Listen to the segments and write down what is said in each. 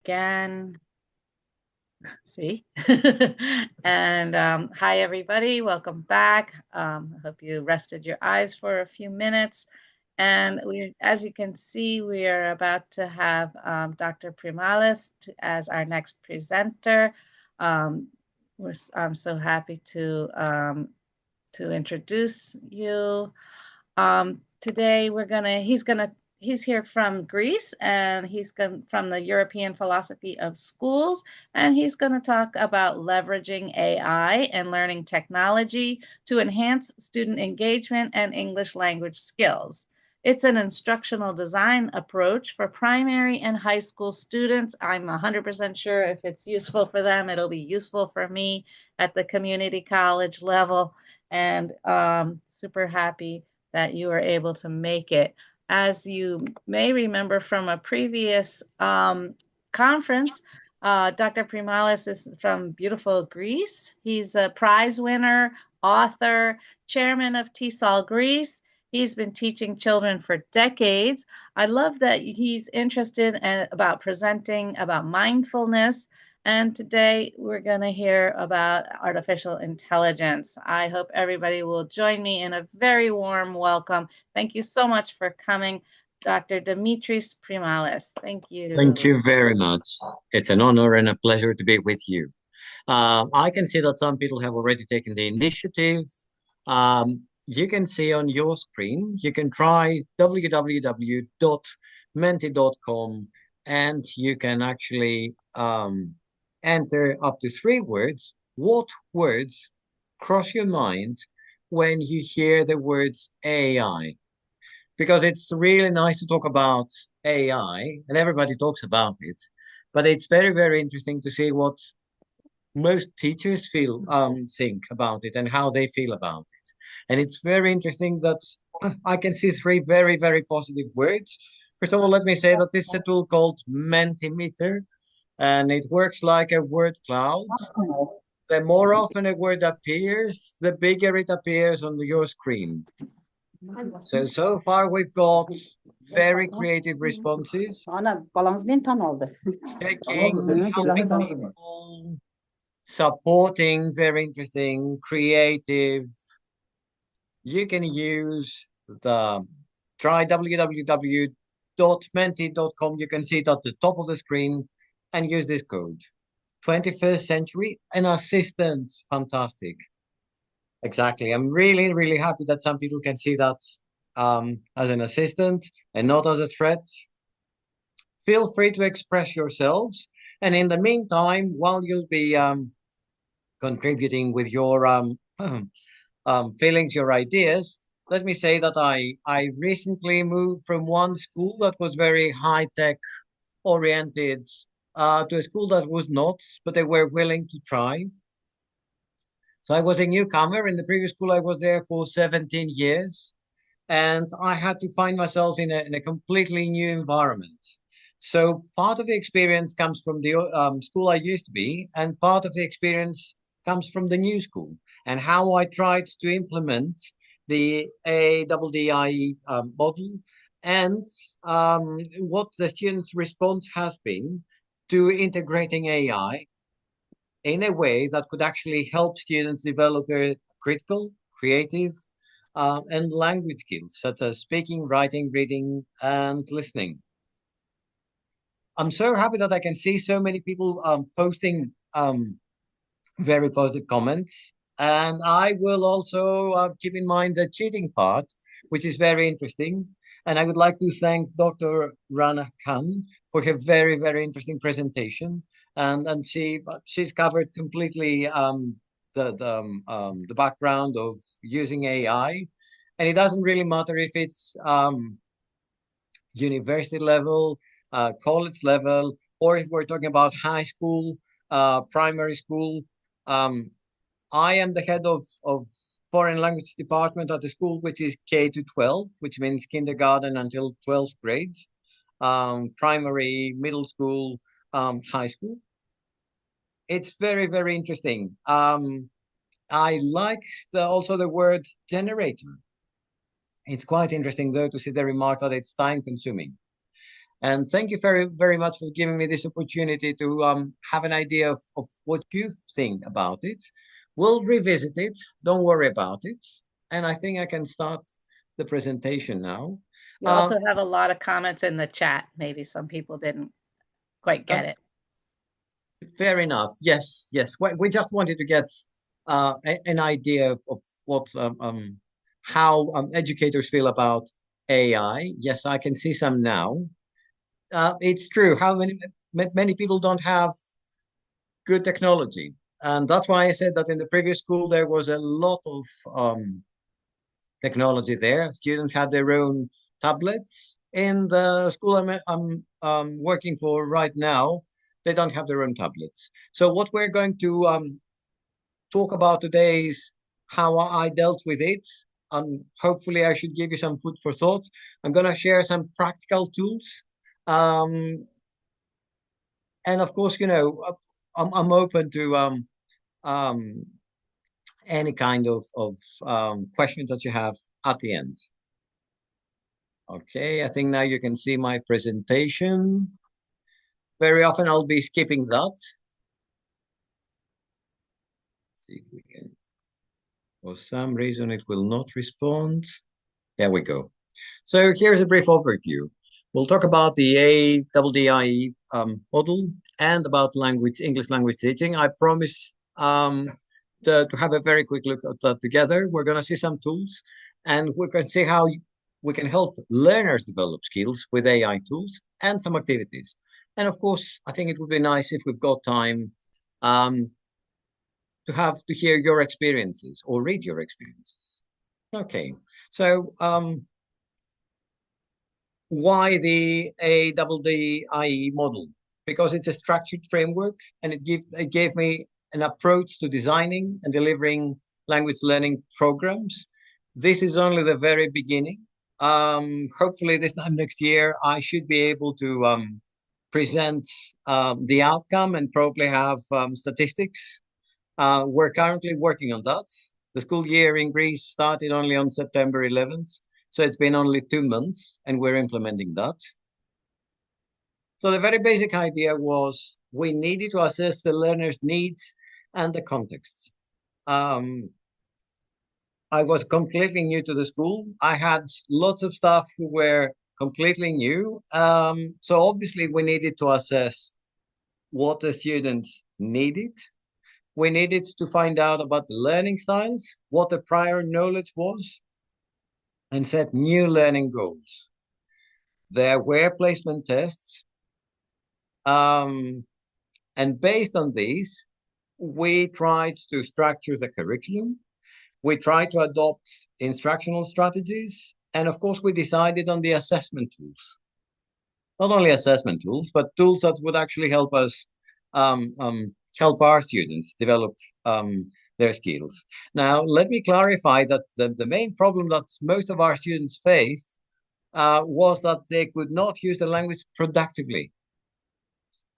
again. See? And hi, everybody. Welcome back. I hope you rested your eyes for a few minutes. And as you can see, we are about to have Dr. Primalis as our next presenter. Um, I'm so happy to introduce you. Today he's here from Greece, and from the European philosophy of schools, and he's gonna talk about leveraging AI and learning technology to enhance student engagement and English language skills. It's an instructional design approach for primary and high school students. I'm 100% sure if it's useful for them, it'll be useful for me at the community college level, and super happy that you were able to make it. As you may remember from a previous conference, Dr. Primalis is from beautiful Greece. He's a prize winner, author, chairman of TESOL Greece. He's been teaching children for decades. I love that he's interested about presenting about mindfulness, and today we're going to hear about artificial intelligence. I hope everybody will join me in a very warm welcome. Thank you so much for coming, Dr. Dimitris Primalis. Thank Thank you. you very much. It's an honor and a pleasure to be with you. I can see that some people have already taken the initiative. You can see on your screen, you can try www.menti.com and you can actually enter up to 3 words. What words cross your mind when you hear the words AI? Because it's really nice to talk about AI and everybody talks about it, but it's very, very interesting to see what most teachers think about it and how they feel about it. And it's very interesting that I can see 3 very, very positive words. First of all, let me say that this is a tool called Mentimeter, and it works like a word cloud. The more often a word appears, the bigger it appears on your screen. So far we've got very creative responses, Ana, balansı beni tan oldu. checking, helping people, supporting, very interesting, creative. You can use the try www.menti.com. You can see it at the top of the screen and use this code. 21st century, an assistant. Fantastic. Exactly. I'm really, really happy that some people can see that as an assistant and not as a threat. Feel free to express yourselves. And in the meantime, while you'll be contributing with your feelings, your ideas, let me say that I recently moved from one school that was very high tech oriented to a school that was not, but they were willing to try. So I was a newcomer. In the previous school, I was there for 17 years, and I had to find myself in a completely new environment. So part of the experience comes from the school I used to be, and part of the experience comes from the new school and how I tried to implement the ADDIE model and what the students' response has been to integrating AI in a way that could actually help students develop their critical, creative, and language skills such as speaking, writing, reading, and listening. I'm so happy that I can see so many people posting very positive comments. And I will also keep in mind the cheating part, which is very interesting. And I would like to thank Dr. Rana Khan for her very, very interesting presentation. And she's covered completely the background of using AI. And it doesn't really matter if it's university level, college level, or if we're talking about high school, primary school. Um, I am the head of foreign language department at the school, which is K to 12, which means kindergarten until 12th grade, primary, middle school, high school. It's very, very interesting. I like also the word generator. It's quite interesting, though, to see the remark that it's time consuming. And thank you very, very much for giving me this opportunity to have an idea of what you think about it. We'll revisit it. Don't worry about it. And I think I can start the presentation now. You Uh, also have a lot of comments in the chat. Maybe some people didn't quite uh, get it. Fair enough. Yes, yes. We just wanted to get an idea of what how educators feel about AI. Yes, I can see some now. It's true. How many people don't have good technology, and that's why I said that in the previous school there was a lot of technology there. Students had their own tablets. In the school I'm working for right now, they don't have their own tablets. So what we're going to talk about today is how I dealt with it. Hopefully, I should give you some food for thought. I'm going to share some practical tools. Um, and of course, I'm open to um, any kind of questions that you have at the end. Okay, I think now you can see my presentation. Very often I'll be skipping that. Let's see if we can. For some reason, it will not respond. There we go. So here's a brief overview. We'll talk about the ADDIE model and about English language teaching. I promise to have a very quick look at that together. We're going to see some tools and we can see how we can help learners develop skills with AI tools and some activities. And of course, I think it would be nice if we've got time um, to have to hear your experiences or read your experiences. Okay, so why the ADDIE model? Because it's a structured framework and it gave me an approach to designing and delivering language learning programs. This is only the very beginning. Hopefully this time next year, I should be able to present the outcome and probably have statistics. We're currently working on that. The school year in Greece started only on September 11th. So it's been only 2 months and we're implementing that. So the very basic idea was we needed to assess the learner's needs and the context. I was completely new to the school. I had lots of staff who were completely new. So obviously we needed to assess what the students needed. We needed to find out about the learning styles, what the prior knowledge was, and set new learning goals. There were placement tests. And based on these, we tried to structure the curriculum. We tried to adopt instructional strategies. And of course, we decided on the assessment tools. Not only assessment tools, but tools that would actually help us help our students develop their skills. Now, let me clarify that the main problem that most of our students faced was that they could not use the language productively.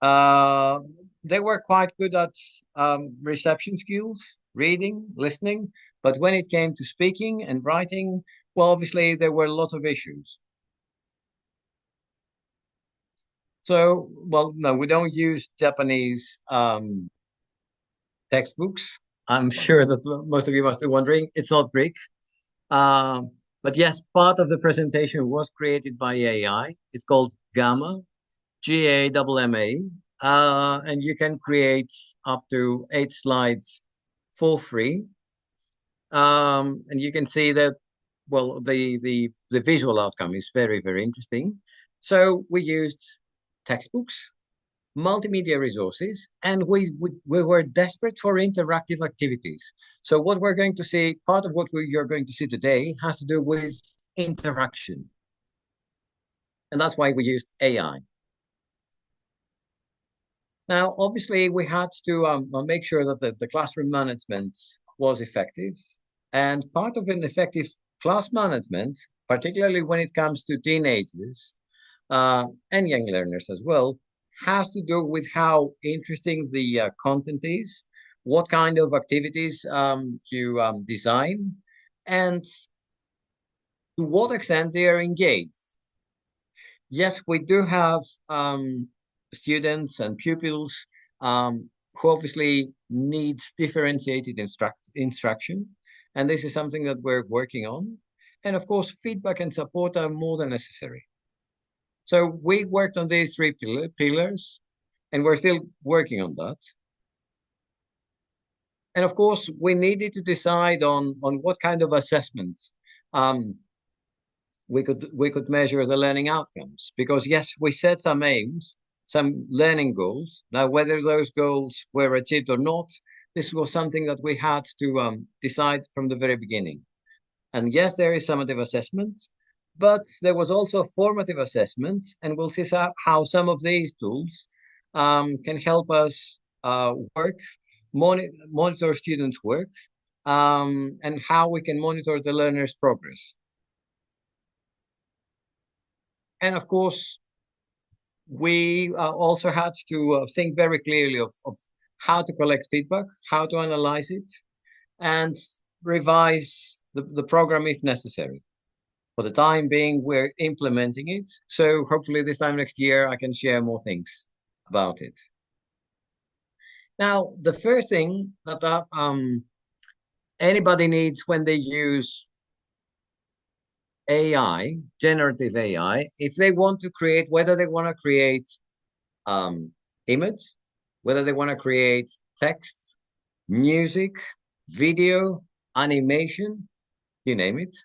Uh, they were quite good at reception skills, reading, listening, but when it came to speaking and writing, well, obviously there were lots of issues. So, well, no, we don't use Japanese textbooks. I'm sure that most of you must be wondering. It's not Greek. But yes, part of the presentation was created by AI. It's called Gamma, GAMMA. And you can create up to 8 slides for free. And you can see that, well, the visual outcome is very, very interesting. So we used textbooks, multimedia resources, and we were desperate for interactive activities. So what we're going to see, part of what you're going to see today has to do with interaction. And that's why we used AI. Now, obviously, we had to make sure that the classroom management was effective. And part of an effective class management, particularly when it comes to teenagers and young learners as well, has to do with how interesting the content is, what kind of activities you design, and to what extent they are engaged. yes, we do have students and pupils who obviously needs differentiated instruction, and this is something that we're working on. And of course, feedback and support are more than necessary. So we worked on these three pillars, and we're still working on that. And of course, we needed to decide on what kind of assessments um, we could measure the learning outcomes. Because yes, we set some aims, some learning goals. Now, whether those goals were achieved or not, this was something that we had to decide from the very beginning. And yes, there is summative assessment, but there was also formative assessment, and we'll see how some of these tools can help us monitor students' work, and how we can monitor the learner's progress. And of course, we also had to think very clearly of how to collect feedback, how to analyze it, and revise the program if necessary. For the time being, we're implementing it. So hopefully this time next year, I can share more things about it. Now, the first thing that anybody needs when they use AI, generative AI, if they want to create, whether they want to create image, whether they want to create text, music, video, animation, you name it,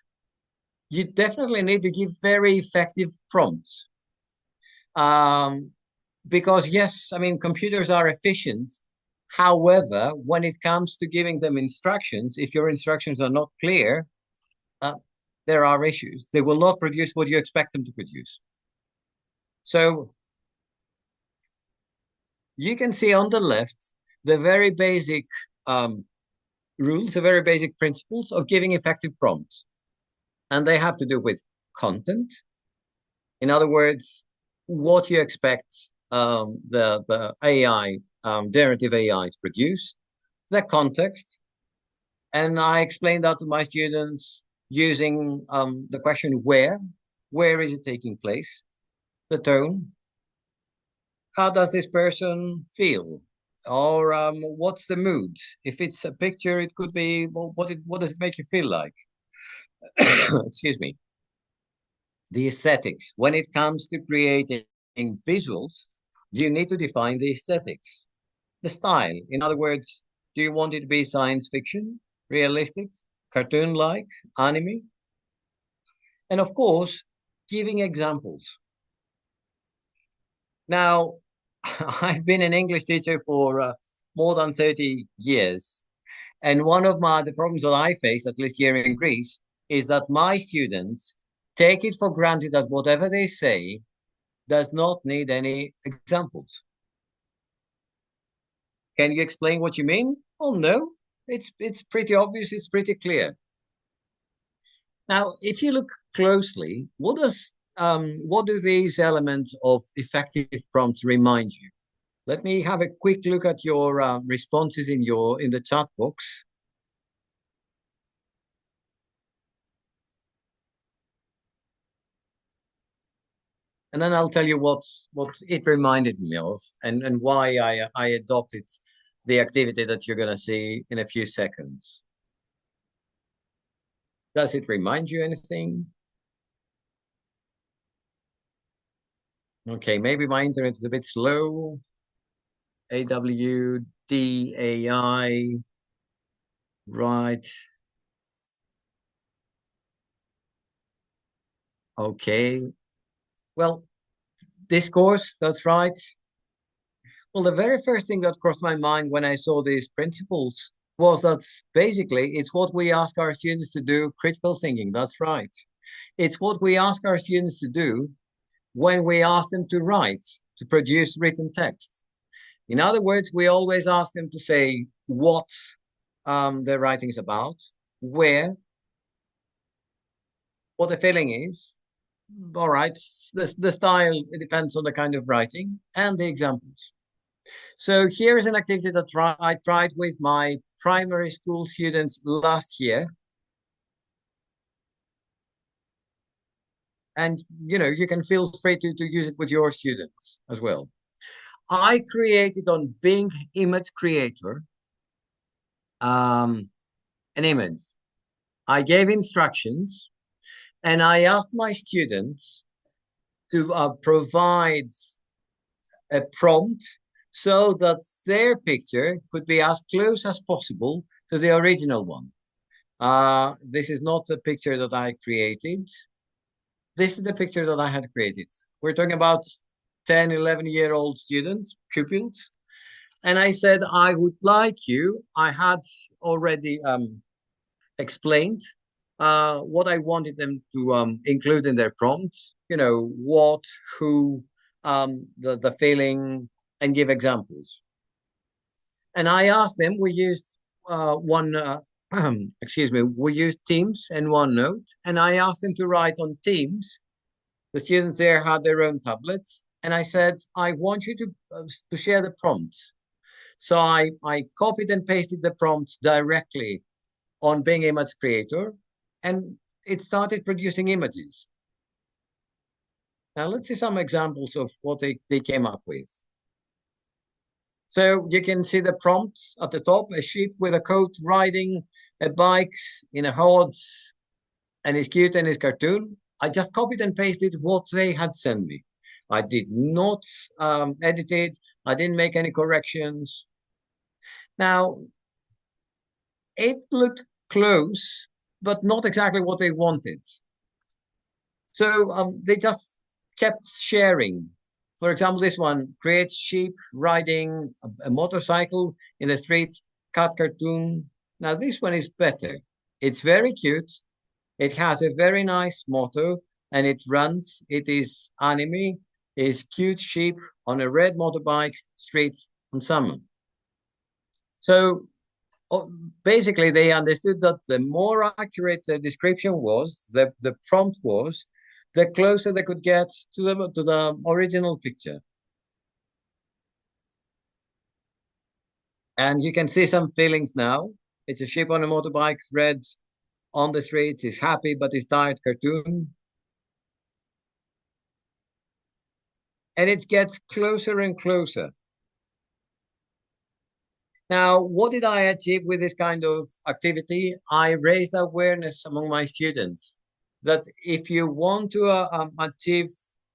you definitely need to give very effective prompts. Because yes, I mean, computers are efficient. However, when it comes to giving them instructions, if your instructions are not clear, uh, there are issues. They will not produce what you expect them to produce. So you can see on the left the very basic rules, the very basic principles of giving effective prompts. And they have to do with content. In other words, what you expect the AI, generative AI to produce, the context. And I explained that to my students using the question where is it taking place, the tone, how does this person feel, or what's the mood? If it's a picture, it could be, well, what does it make you feel like? Excuse me. The aesthetics. When it comes to creating visuals, you need to define the aesthetics. The style. In other words, do you want it to be science fiction, realistic, cartoon-like, anime? And of course, giving examples. Now, I've been an English teacher for more than 30 years. And one of the problems that I face, at least here in Greece, is that my students take it for granted that whatever they say does not need any examples. Can you explain what you mean? Oh, no, it's pretty obvious, it's pretty clear. Now, if you look closely, what do these elements of effective prompts remind you? Let me have a quick look at your responses in the chat box. And then I'll tell you what it reminded me of, and why I adopted the activity that you're gonna see in a few seconds. Does it remind you anything? Okay, maybe my internet is a bit slow. AWDAI, right. Okay. Well, discourse, that's right. Well, the very first thing that crossed my mind when I saw these principles was that basically it's what we ask our students to do, critical thinking. That's right. It's what we ask our students to do when we ask them to write, to produce written text. In other words, we always ask them to say what their writing is about, where, what the feeling is. All right, the style, it depends on the kind of writing and the examples. So here is an activity that I tried with my primary school students last year. and you can feel free to use it with your students as well. I created on Bing Image Creator an image. I gave instructions and I asked my students to provide a prompt so that their picture could be as close as possible to the original one. This is not the picture that I created. This is the picture that I had created. We're talking about 10, 11-year-old students, pupils. And I said, I would like you, I had already explained what I wanted them to include in their prompts, what, who, the feeling, and give examples. And I asked them, we used excuse me, we used Teams and OneNote, and I asked them to write on Teams. The students there had their own tablets, and I said, I want you to share the prompts. So I copied and pasted the prompts directly on Bing Image Creator, and it started producing images. Now let's see some examples of what they came up with. So you can see the prompts at the top: a sheep with a coat riding a bike in a horse, and it's cute and it's cartoon. I just copied and pasted what they had sent me. I did not edit it. I didn't make any corrections. Now, it looked close, but not exactly what they wanted. So they just kept sharing. For example, this one creates sheep riding a motorcycle in the street, cat cartoon. Now, this one is better. It's very cute. It has a very nice motto, and it runs. It is anime. It's cute sheep on a red motorbike street on summer. So basically, they understood that the more accurate the description was, the prompt was, the closer they could get to the original picture. And you can see some feelings now. It's a sheep on a motorbike, red on the streets, is happy but is tired cartoon. And it gets closer and closer. Now, what did I achieve with this kind of activity? I raised awareness among my students that if you want to achieve,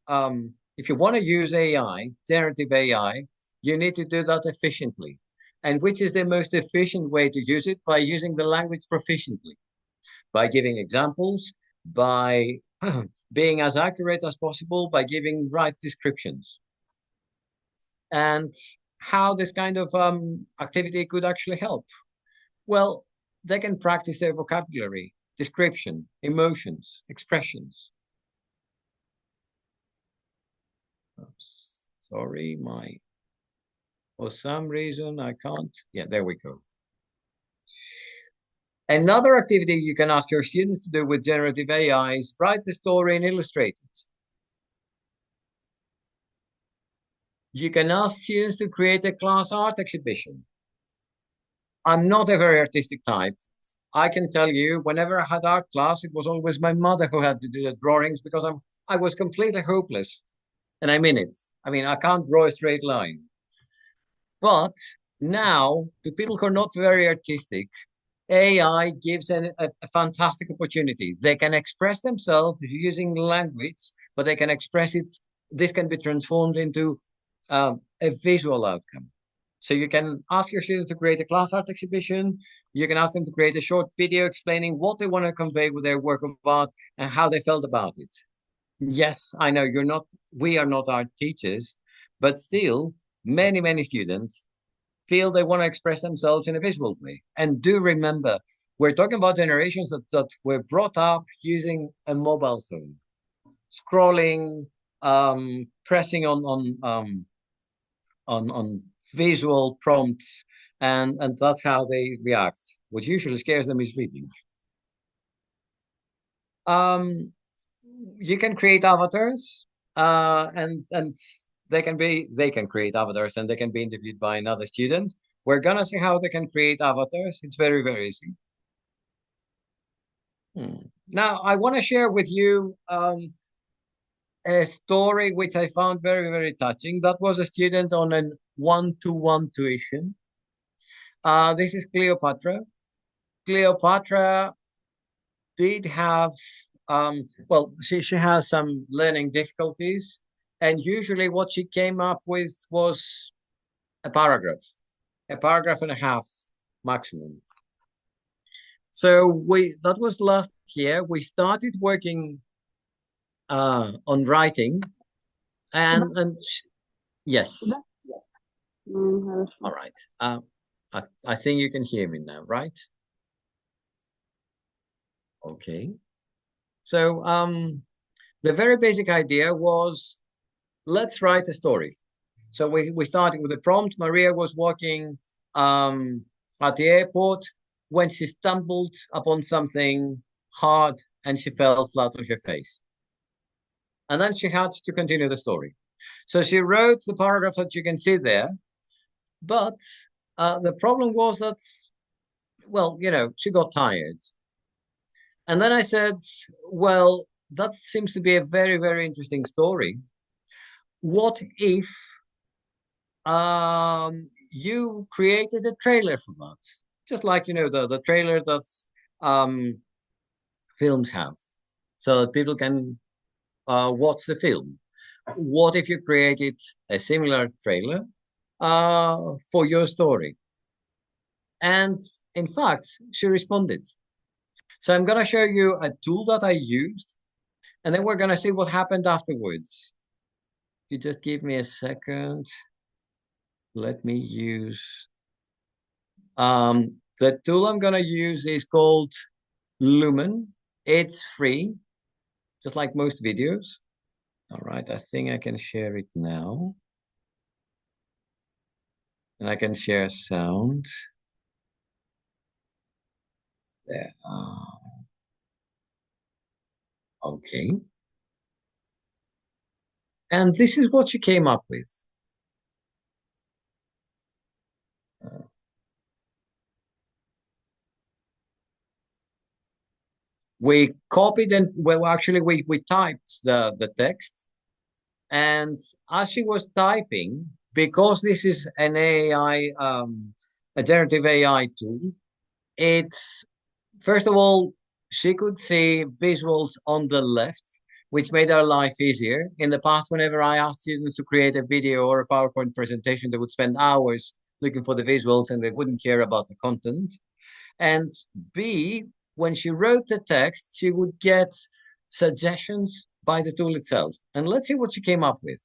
if you want to use AI, generative AI, you need to do that efficiently. And which is the most efficient way to use it? By using the language proficiently, by giving examples, by being as accurate as possible, by giving right descriptions. And how this kind of activity could actually help? Well, they can practice their vocabulary, description, emotions, expressions. Oops, sorry, for some reason I can't. Yeah, there we go. Another activity you can ask your students to do with generative AI is write the story and illustrate it. You can ask students to create a class art exhibition. I'm not a very artistic type. I can tell you, whenever I had art class, it was always my mother who had to do the drawings because I was completely hopeless. And I mean it. I mean, I can't draw a straight line. But now, to people who are not very artistic, AI gives a fantastic opportunity. They can express themselves using language, but they can express it. This can be transformed into a visual outcome. So you can ask your students to create a class art exhibition. You can ask them to create a short video explaining what they want to convey with their work of art and how they felt about it. Yes, I know we are not art teachers, but still, many students feel they want to express themselves in a visual way. And do remember, we're talking about generations that were brought up using a mobile phone, scrolling, pressing on visual prompts, and that's how they react. What usually scares them is reading. Um, you can create avatars, and they can create avatars, and they can be interviewed by another student. We're gonna see how they can create avatars. It's very easy. Now, I want to share with you a story which I found very, very touching. That was a student on an one-to-one tuition. This is Cleopatra. Cleopatra did have, well, she has some learning difficulties, and usually what she came up with was a paragraph and a half maximum. So that was last year. We started working on writing, and yes, Хорошо. all right. I think you can hear me now, right? Okay. So the very basic idea was let's write a story. So we started with a prompt. Maria was walking um, at the airport when she stumbled upon something hard and she fell flat on her face. And then she had to continue the story. So she wrote the paragraph that you can see there, but the problem was that, well, she got tired. And then I said, well, that seems to be a very, very interesting story. What if you created a trailer for that? Just like, the trailer that um, films have, so that people can watch the film. What if you created a similar trailer for your story? And in fact, she responded. So I'm going to show you a tool that I used, and then we're going to see what happened afterwards. You just give me a second. Let me use the tool I'm going to use is called Lumen. It's free, just like most videos. All right, I think I can share it now. And I can share sound. There. Okay. And this is what she came up with. We copied and, well, actually, we typed the text. And as she was typing, because this is an AI, a generative AI tool, it's first of all, she could see visuals on the left, which made our life easier. In the past, whenever I asked students to create a video or a PowerPoint presentation, they would spend hours looking for the visuals and they wouldn't care about the content. And B, when she wrote the text, she would get suggestions by the tool itself. And let's see what she came up with.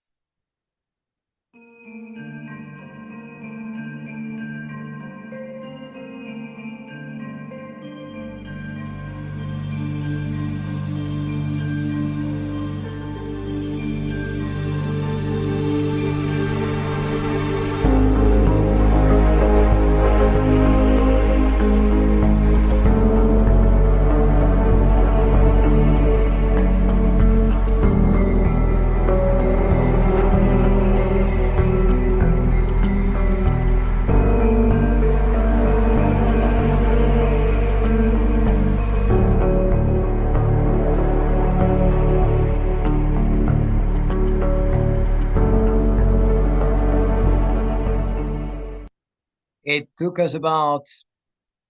It took us about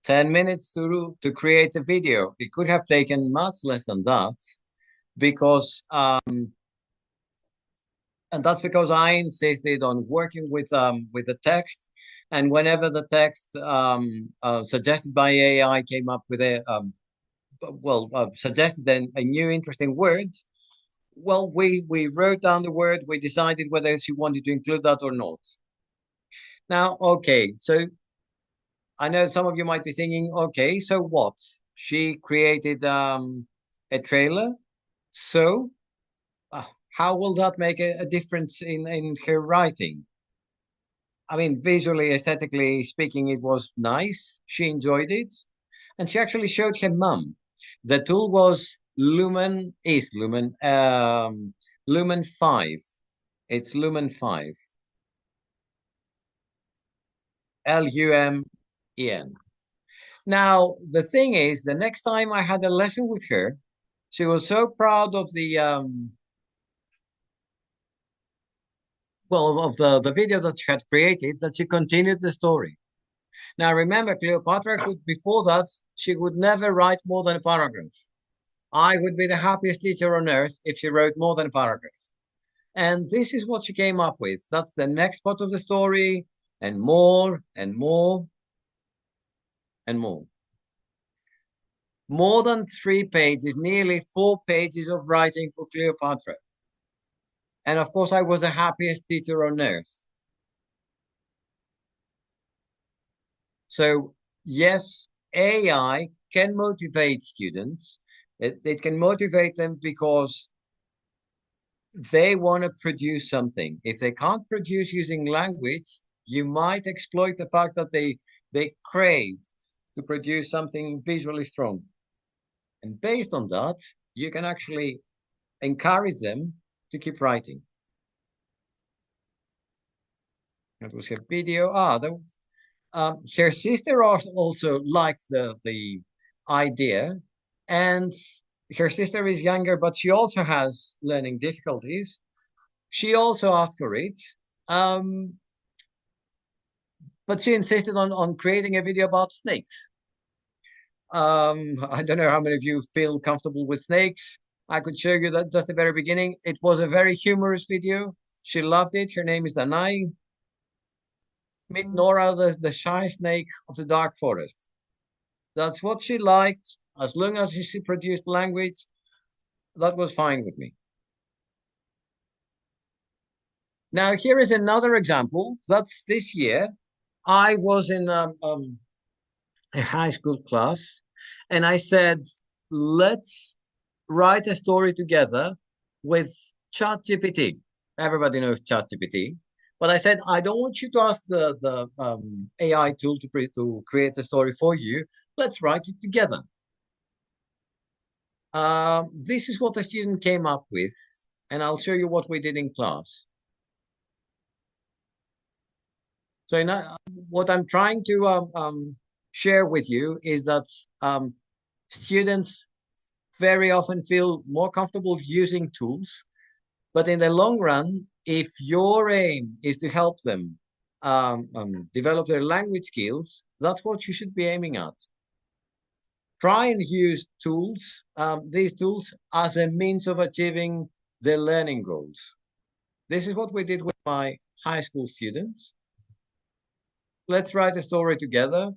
10 minutes to create a video. It could have taken much less than that because and that's because I insisted on working with the text, and whenever the text suggested by AI came up with suggested a new interesting word, well, we wrote down the word, we decided whether she wanted to include that or not. Now, okay, so I know some of you might be thinking, okay, so what? She created a trailer, so how will that make a difference in her writing? I mean, visually, aesthetically speaking, it was nice. She enjoyed it. And she actually showed her mum. The tool was Lumen 5. It's Lumen 5. Lumen. Now, the thing is, the next time I had a lesson with her, she was so proud of well, of the video that she had created, that she continued the story. Now, remember, Cleopatra could, before that, she would never write more than a paragraph. I would be the happiest teacher on earth if she wrote more than a paragraph. And this is what she came up with. That's the next part of the story, and more, and more, and more. More than 3 pages, nearly 4 pages of writing for Cleopatra. And of course, I was the happiest teacher on earth. So, yes, AI can motivate students. It can motivate them because they want to produce something. If they can't produce using language, you might exploit the fact that they crave to produce something visually strong. And based on that, you can actually encourage them to keep writing. That was her video. Her sister also liked the idea, and her sister is younger, but she also has learning difficulties. She also asked for it, um, but she insisted on creating a video about snakes. I don't know how many of you feel comfortable with snakes. I could show you that just the very beginning. It was a very humorous video. She loved it. Her name is Danai. Meet Nora, the shy snake of the dark forest. That's what she liked. As long as she produced language, that was fine with me. Now, here is another example. That's this year. I was in a high school class, and I said, let's write a story together with ChatGPT. Everybody knows ChatGPT. But I said, I don't want you to ask the AI tool to create the story for you. Let's write it together. This is what the student came up with, and I'll show you what we did in class. So what I'm trying to share with you is that students very often feel more comfortable using tools, but in the long run, if your aim is to help them develop their language skills, that's what you should be aiming at. Try and use tools, these tools, as a means of achieving their learning goals. This is what we did with my high school students. Let's write a story together.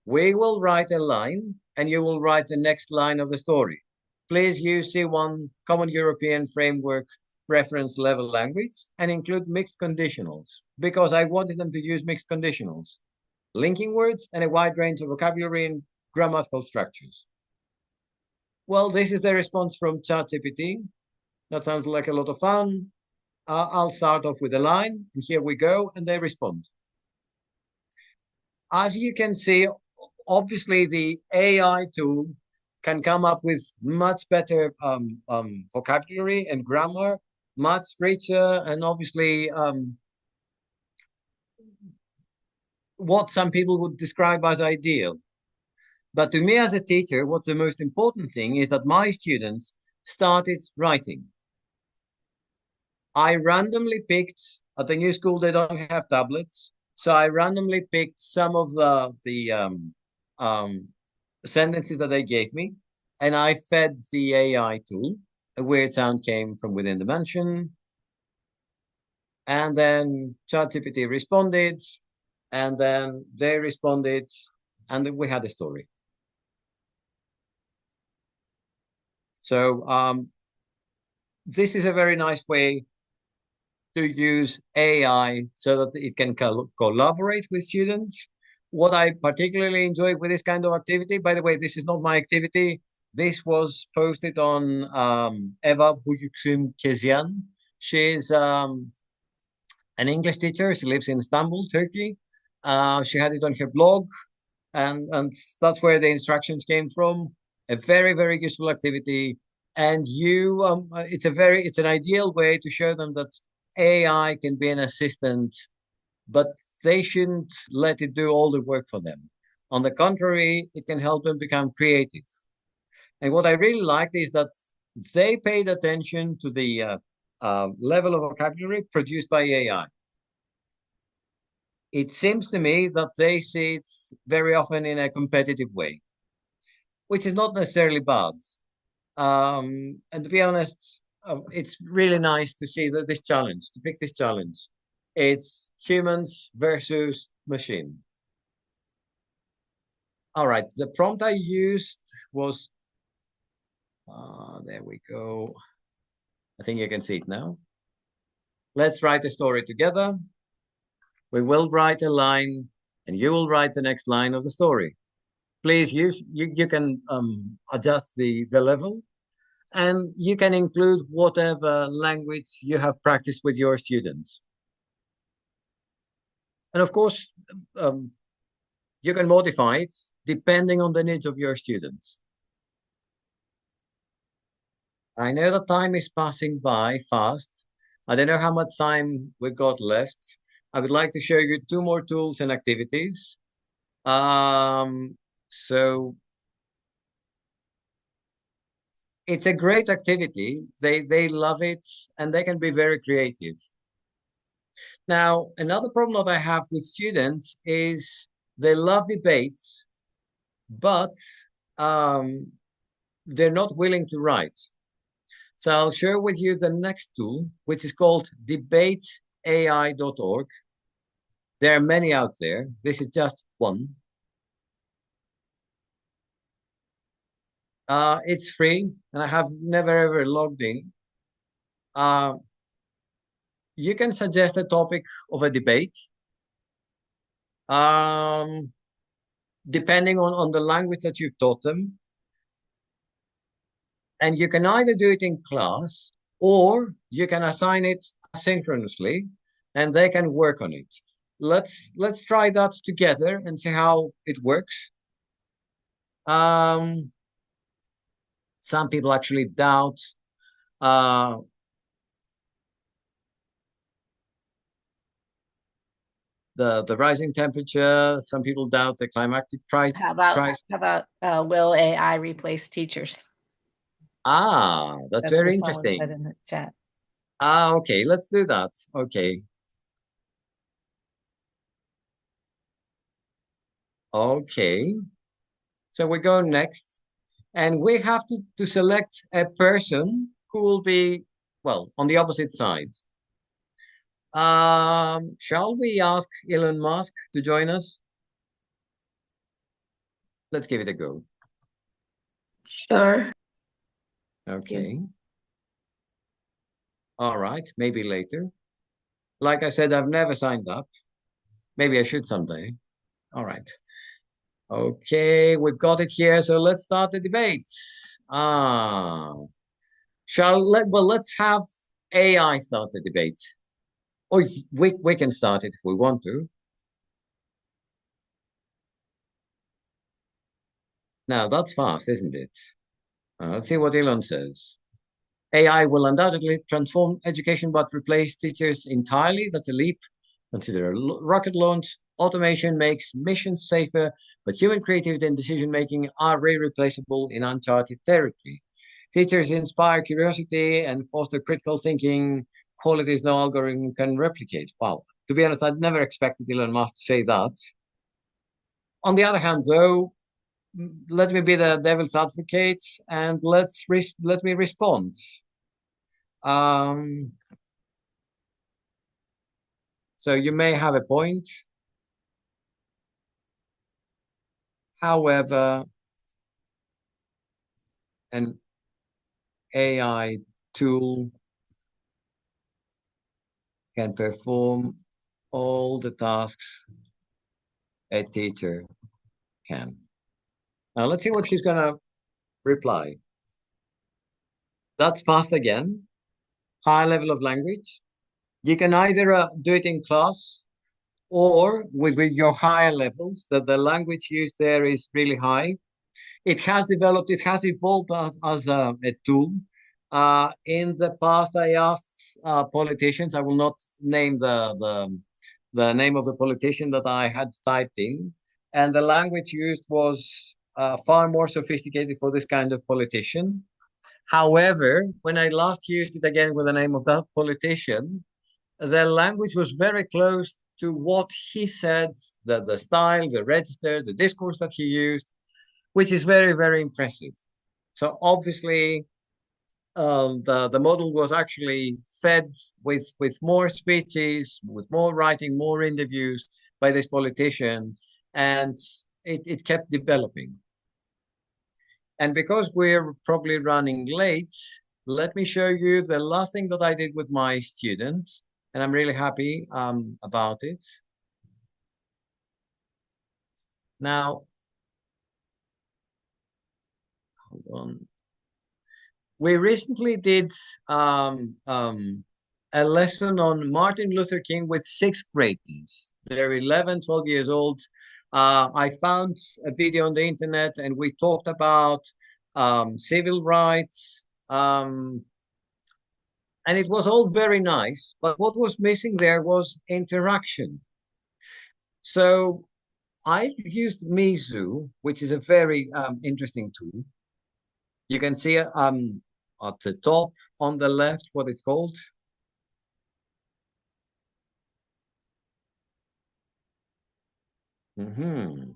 We will write a line, and you will write the next line of the story. Please use C1 Common European Framework reference level language and include mixed conditionals, because I wanted them to use mixed conditionals, linking words, and a wide range of vocabulary and grammatical structures. Well, this is the response from ChatGPT. That sounds like a lot of fun. I'll start off with a line, and here we go, and they respond. As you can see, obviously the AI tool can come up with much better vocabulary and grammar, much richer, and obviously what some people would describe as ideal. But to me as a teacher, what's the most important thing is that my students started writing. I randomly picked, at the new school, they don't have tablets. So I randomly picked some of the sentences that they gave me, and I fed the AI tool. A weird sound came from within the mansion. And then ChatGPT responded, and then they responded, and then we had a story. So this is a very nice way to use AI so that it can collaborate with students. What I particularly enjoy with this kind of activity, by the way, this is not my activity. This was posted on Eva Buyuksun Kezian. She's an English teacher. She lives in Istanbul, Turkey. She had it on her blog, and that's where the instructions came from. A very, very useful activity. And it's an ideal way to show them that AI can be an assistant, but they shouldn't let it do all the work for them. On the contrary, it can help them become creative. And what I really liked is that they paid attention to level of vocabulary produced by AI. It seems to me that they see it very often in a competitive way, which is not necessarily bad. And to be honest, it's really nice to see that this challenge, to pick this challenge. It's humans versus machine. All right, the prompt I used was, there we go. I think you can see it now. Let's write a story together. We will write a line and you will write the next line of the story. Please you can adjust the level and you can include whatever language you have practiced with your students. And of course, you can modify it depending on the needs of your students. I know that time is passing by fast. I don't know how much time we've got left. I would like to show you two more tools and activities. So it's a great activity. They love it and they can be very creative. Now, another problem that I have with students is they love debates, but they're not willing to write. So I'll share with you the next tool, which is called debateai.org. There are many out there. This is just one. It's free, and I have never ever logged in. You can suggest a topic of a debate, depending on the language that you've taught them. And you can either do it in class or you can assign it asynchronously and they can work on it. Let's try that together and see how it works. Some people actually doubt the rising temperature. Some people doubt the climactic price. How about will AI replace teachers? That's That's very what someone said interesting. in the chat. Okay, let's do that. Okay. Okay. So we go next. And we have to select a person who will be, well, on the opposite side. Shall we ask Elon Musk to join us? Let's give it a go. Sure. Okay. All right, maybe later. Like I said, I've never signed up. Maybe I should someday. All right. Okay, we've got it here. So let's start the debate. Let's have AI start the debate. Or we can start it if we want to. Now that's fast, isn't it? Let's see what Elon says. AI will undoubtedly transform education but replace teachers entirely. That's a leap. Consider a rocket launch. Automation makes missions safer, but human creativity and decision making are irreplaceable in uncharted territory. Teachers inspire curiosity and foster critical thinking, qualities no algorithm can replicate. Wow. To be honest, I'd never expected Elon Musk to say that. On the other hand, though, let me be the devil's advocate and let me respond. So you may have a point. However, an AI tool can perform all the tasks a teacher can. Now let's see what she's gonna reply. That's fast again. High level of language. You can either do it in class or with your higher levels, that the language used there is really high. It has evolved as a tool. In the past, I asked politicians, I will not name the name of the politician that I had typed in, and the language used was far more sophisticated for this kind of politician. However, when I last used it again with the name of that politician, the language was very close to what he said, the style, the register, the discourse that he used, which is very, very impressive. So obviously, the model was actually fed with more speeches, with more writing, more interviews by this politician, and it kept developing. And because we're probably running late, let me show you the last thing that I did with my students, and I'm really happy about it. Now, hold on. We recently did a lesson on Martin Luther King with sixth graders. They're 11, 12 years old. I found a video on the internet and we talked about civil rights. And it was all very nice, but what was missing there was interaction. So I used Mizu, which is a very interesting tool. You can see at the top on the left what it's called. And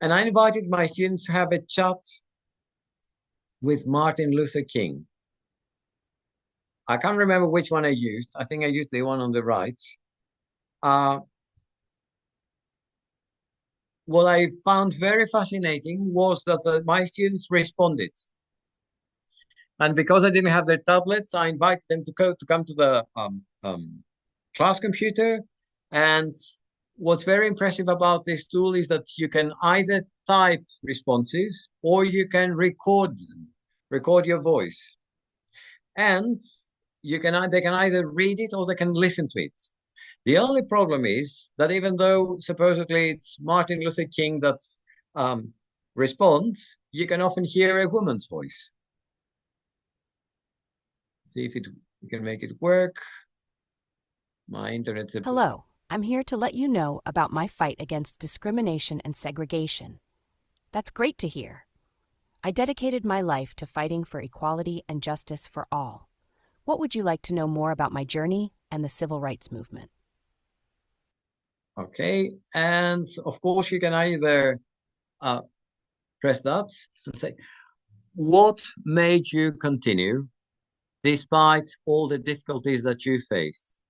I invited my students to have a chat with Martin Luther King. I can't remember which one I used. I think I used the one on the right. What I found very fascinating was that my students responded. And because I didn't have their tablets, I invited them to come to the class computer. And what's very impressive about this tool is that you can either type responses or you can record them, record your voice. And they can either read it or they can listen to it. The only problem is that even though supposedly it's Martin Luther King that responds, you can often hear a woman's voice. See if we can make it work. My internet's a bit... Hello, I'm here to let you know about my fight against discrimination and segregation. That's great to hear. I dedicated my life to fighting for equality and justice for all. What would you like to know more about my journey and the civil rights movement? Okay, and of course you can either press that and say, what made you continue despite all the difficulties that you faced?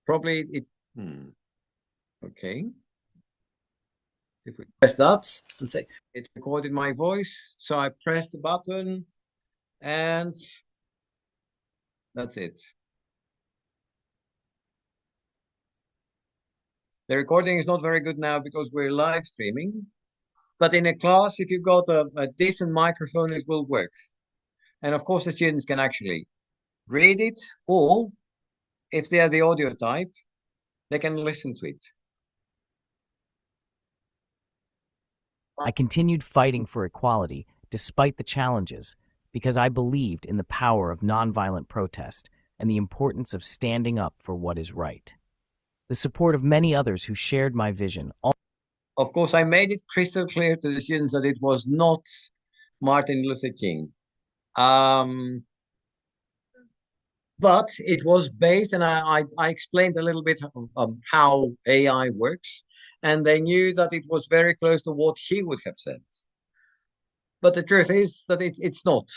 Probably it, okay. If we press that and say, it recorded my voice, so I press the button and that's it. The recording is not very good now because we're live streaming, but in a class, if you've got a decent microphone, it will work. And of course, the students can actually read it, or if they are the audio type, they can listen to it. I continued fighting for equality despite the challenges because I believed in the power of nonviolent protest and the importance of standing up for what is right. The support of many others who shared my vision. Of course, I made it crystal clear to the students that it was not Martin Luther King. But it was based, and I explained a little bit how AI works, and they knew that it was very close to what he would have said. But the truth is that it's not.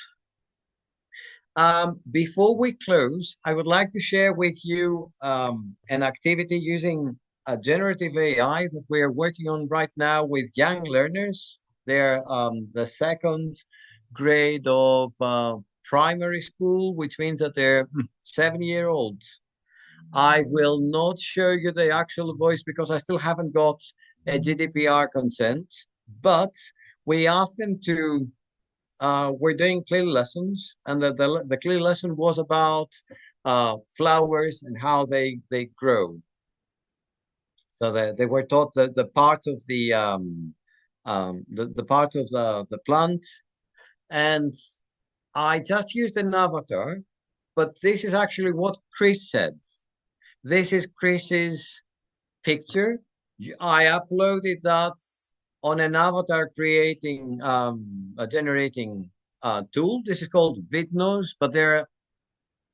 Before we close, I would like to share with you an activity using a generative AI that we are working on right now with young learners. They're the second grade of primary school, which means that they're 7-year-olds. I will not show you the actual voice because I still haven't got a GDPR consent, but we asked them to, we're doing clear lessons, and the clear lesson was about flowers and how they grow. So they were taught the part of the part of the plant, and I just used an avatar, but this is actually what Chris said. This is Chris's picture. I uploaded that on an avatar creating generating tool. This is called Vidnos, but there are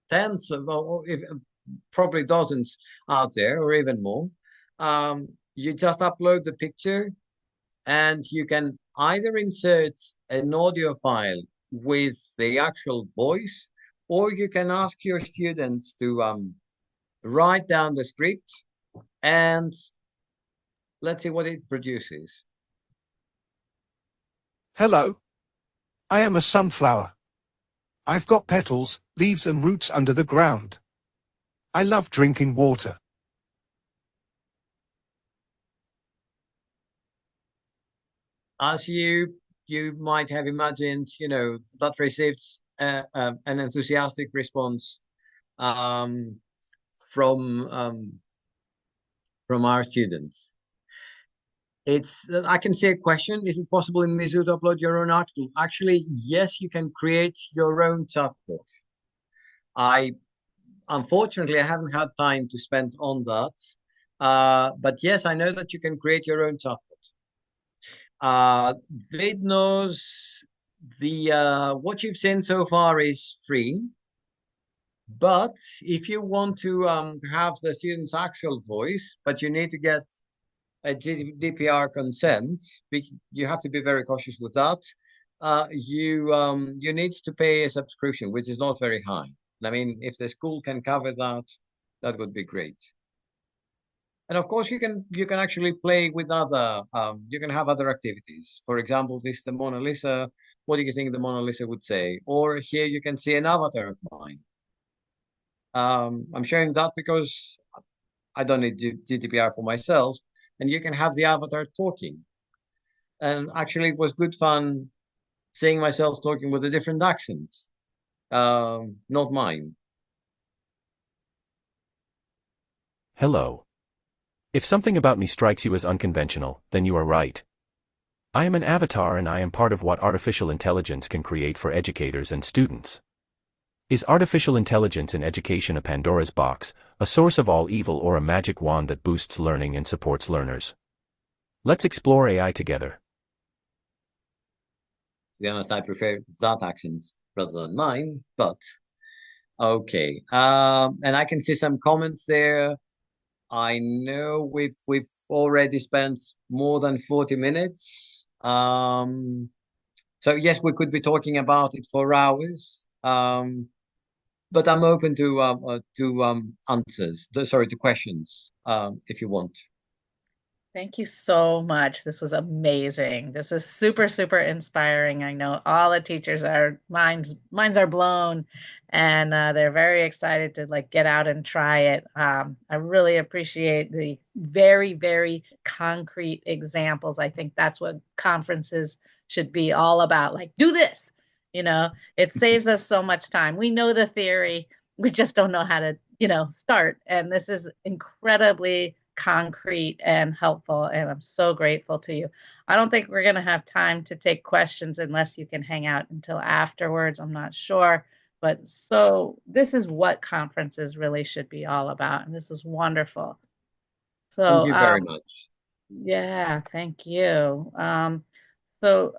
tens of, or if, probably dozens out there, or even more. You just upload the picture, and you can either insert an audio file with the actual voice, or you can ask your students to write down the script, and let's see what it produces. Hello. I am a sunflower. I've got petals, leaves and roots under the ground. I love drinking water. As you might have imagined, that received an enthusiastic response um, from our students. I can see a question. Is it possible in Mizzou to upload your own article? Actually, yes, you can create your own chatbot. Unfortunately, I haven't had time to spend on that. But yes, I know that you can create your own chatbot. Vidnos, what you've seen so far is free. But if you want to have the student's actual voice, but you need to get a GDPR consent, you have to be very cautious with that. You need to pay a subscription, which is not very high. I mean, if the school can cover that, that would be great. And of course, you can actually play with other. You can have other activities. For example, this the Mona Lisa. What do you think the Mona Lisa would say? Or here you can see an avatar of mine. I'm showing that because I don't need GDPR for myself, and you can have the avatar talking. And actually, it was good fun seeing myself talking with a different accent, not mine. Hello. If something about me strikes you as unconventional, then you are right. I am an avatar and I am part of what artificial intelligence can create for educators and students. Is artificial intelligence in education a Pandora's box, a source of all evil, or a magic wand that boosts learning and supports learners? Let's explore AI together. To be honest, I prefer that accent rather than mine, but okay. And I can see some comments there. I know we've already spent more than 40 minutes. So yes, we could be talking about it for hours. But I'm open to answers. Sorry, to questions. If you want. Thank you so much. This was amazing. This is super, super inspiring. I know all the teachers are minds are blown, and they're very excited to like get out and try it. I really appreciate the very, very concrete examples. I think that's what conferences should be all about. Like, do this. It saves us so much time. We know the theory, we just don't know how to, start. And this is incredibly concrete and helpful, and I'm so grateful to you. I don't think we're going to have time to take questions unless you can hang out until afterwards. I'm not sure, but so this is what conferences really should be all about, and this is wonderful. Thank So you very much. yeah, thank you. So